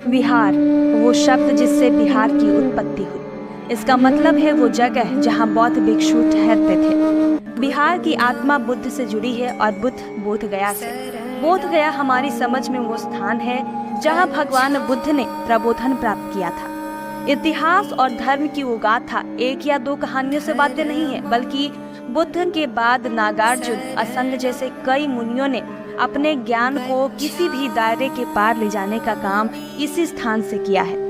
विहार, वो शब्द जिससे बिहार की उत्पत्ति हुई। इसका मतलब है वो जगह जहाँ बौद्ध भिक्षु ठहरते थे। बिहार की आत्मा बुद्ध से जुड़ी है और बुद्ध बोध गया से। बोध गया हमारी समझ में वो स्थान है जहाँ भगवान बुद्ध ने प्रबोधन प्राप्त किया था। इतिहास और धर्म की वो गाथा एक या दो कहानियों से बाध्य नहीं है, बल्कि बुद्ध के बाद नागार्जुन, असंग जैसे कई मुनियों ने अपने ज्ञान को किसी भी दायरे के पार ले जाने का काम इसी स्थान से किया है।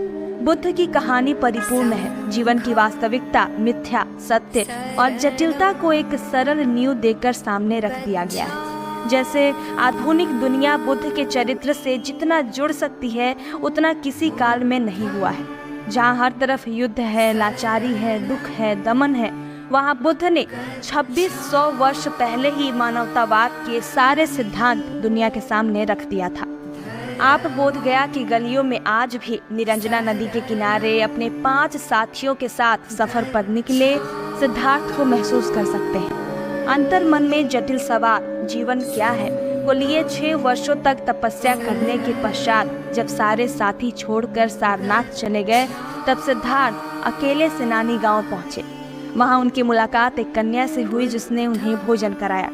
बुद्ध की कहानी परिपूर्ण है। जीवन की वास्तविकता, मिथ्या, सत्य और जटिलता को एक सरल नींव देकर सामने रख दिया गया है। जैसे आधुनिक दुनिया बुद्ध के चरित्र से जितना जुड़ सकती है, उतना किसी काल में नहीं हुआ है। जहाँ हर तरफ युद्ध है, लाचारी है, दुख है, दमन है, वहाँ बुद्ध ने 2600 वर्ष पहले ही मानवतावाद के सारे सिद्धांत दुनिया के सामने रख दिया था। आप बोध गया की गलियों में आज भी निरंजना नदी के किनारे अपने 5 साथियों के साथ सफर पर निकले सिद्धार्थ को महसूस कर सकते हैं। अंतर मन में जटिल सवाल, जीवन क्या है, को लिए 6 वर्षों तक तपस्या करने के पश्चात जब सारे साथी छोड़कर सारनाथ चले गए, तब सिद्धार्थ अकेले सेनानी गांव पहुंचे। वहां उनकी मुलाकात एक कन्या से हुई जिसने उन्हें भोजन कराया।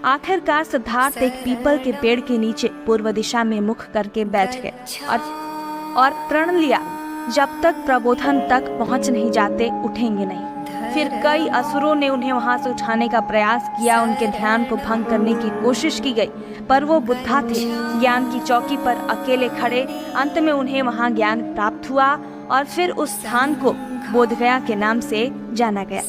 आखिरकार सिद्धार्थ एक पीपल के पेड़ के नीचे पूर्व दिशा में मुख करके बैठ गए और प्रण लिया, जब तक प्रबोधन तक पहुंच नहीं जाते उठेंगे नहीं। फिर कई असुरों ने उन्हें वहां से उठाने का प्रयास किया, उनके ध्यान को भंग करने की कोशिश की गई, पर वो बुद्धा थे, ज्ञान की चौकी पर अकेले खड़े। अंत में उन्हें वहां ज्ञान प्राप्त हुआ और फिर उस स्थान को बोध गया के नाम से जाना गया।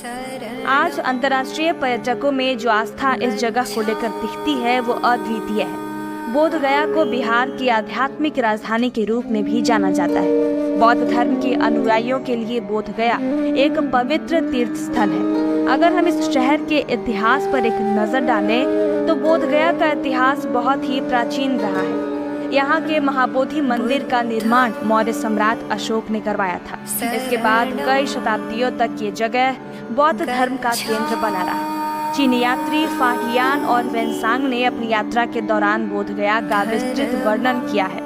आज अंतर्राष्ट्रीय पर्यटकों में जो आस्था इस जगह को लेकर दिखती है, वो अद्वितीय है। बोध गया को बिहार की आध्यात्मिक राजधानी के रूप में भी जाना जाता है। बौद्ध धर्म के अनुयायियों के लिए बोध गया एक पवित्र तीर्थ स्थल है। अगर हम इस शहर के इतिहास पर एक नजर डालें, तो बोध गया का इतिहास बहुत ही प्राचीन रहा है। यहाँ के महाबोधि मंदिर का निर्माण मौर्य सम्राट अशोक ने करवाया था। इसके बाद कई शताब्दियों तक ये जगह बौद्ध धर्म का केंद्र बना रहा। चीनी यात्री फाहियान और वेनसांग ने अपनी यात्रा के दौरान बोध गया का विस्तृत वर्णन किया है।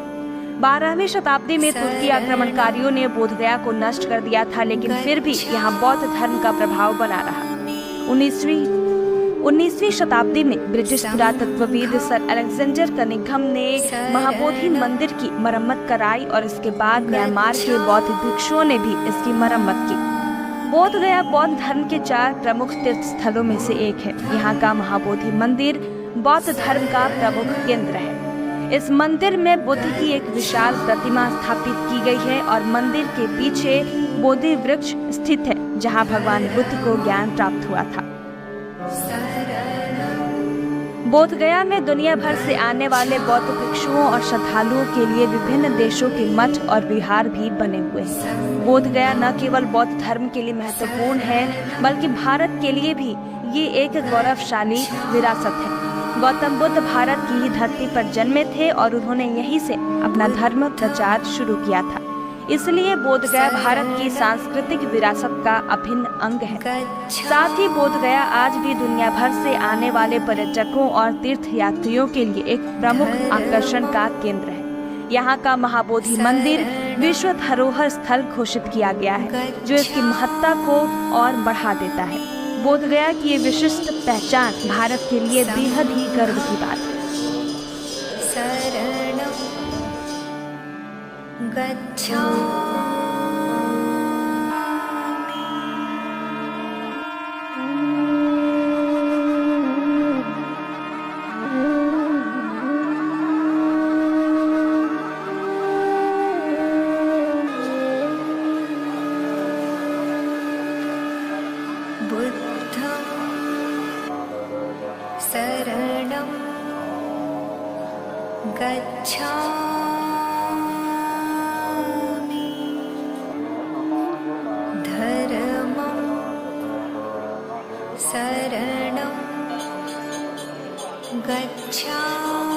12वीं शताब्दी में तुर्की आक्रमणकारियों ने बोध गया को नष्ट कर दिया था, लेकिन फिर भी यहाँ बौद्ध धर्म का प्रभाव बना रहा। 19वीं शताब्दी में ब्रिटिश पुरातत्वविद सर अलेक्जेंडर कनिंघम ने महाबोधि मंदिर की मरम्मत कराई और इसके बाद म्यांमार के बौद्ध भिक्षुओं ने भी इसकी मरम्मत की। बोध गया बौद्ध धर्म के 4 प्रमुख तीर्थ स्थलों में से एक है। यहाँ का महाबोधि मंदिर बौद्ध धर्म का प्रमुख केंद्र है। इस मंदिर में बुद्ध की एक विशाल प्रतिमा स्थापित की गई है और मंदिर के पीछे बोधि वृक्ष स्थित है, जहाँ भगवान बुद्ध को ज्ञान प्राप्त हुआ था। बोध गया में दुनिया भर से आने वाले बौद्ध भिक्षुओं और श्रद्धालुओं के लिए विभिन्न देशों के मठ और विहार भी बने हुए हैं। बोध गया न केवल बौद्ध धर्म के लिए महत्वपूर्ण है, बल्कि भारत के लिए भी ये एक गौरवशाली विरासत है। गौतम बुद्ध भारत की ही धरती पर जन्मे थे और उन्होंने यहीं से अपना धर्म प्रचार शुरू किया था। इसलिए बोध गया भारत की सांस्कृतिक विरासत का अभिन्न अंग है। साथ ही बोध गया आज भी दुनिया भर से आने वाले पर्यटकों और तीर्थ यात्रियों के लिए एक प्रमुख आकर्षण का केंद्र है। यहाँ का महाबोधि मंदिर विश्व धरोहर स्थल घोषित किया गया है, जो इसकी महत्ता को और बढ़ा देता है। बोध गया की ये विशिष्ट पहचान भारत के लिए बेहद ही गर्व की बात है। बुद्धं शरणं गच्छामि। शरणं गच्छामि।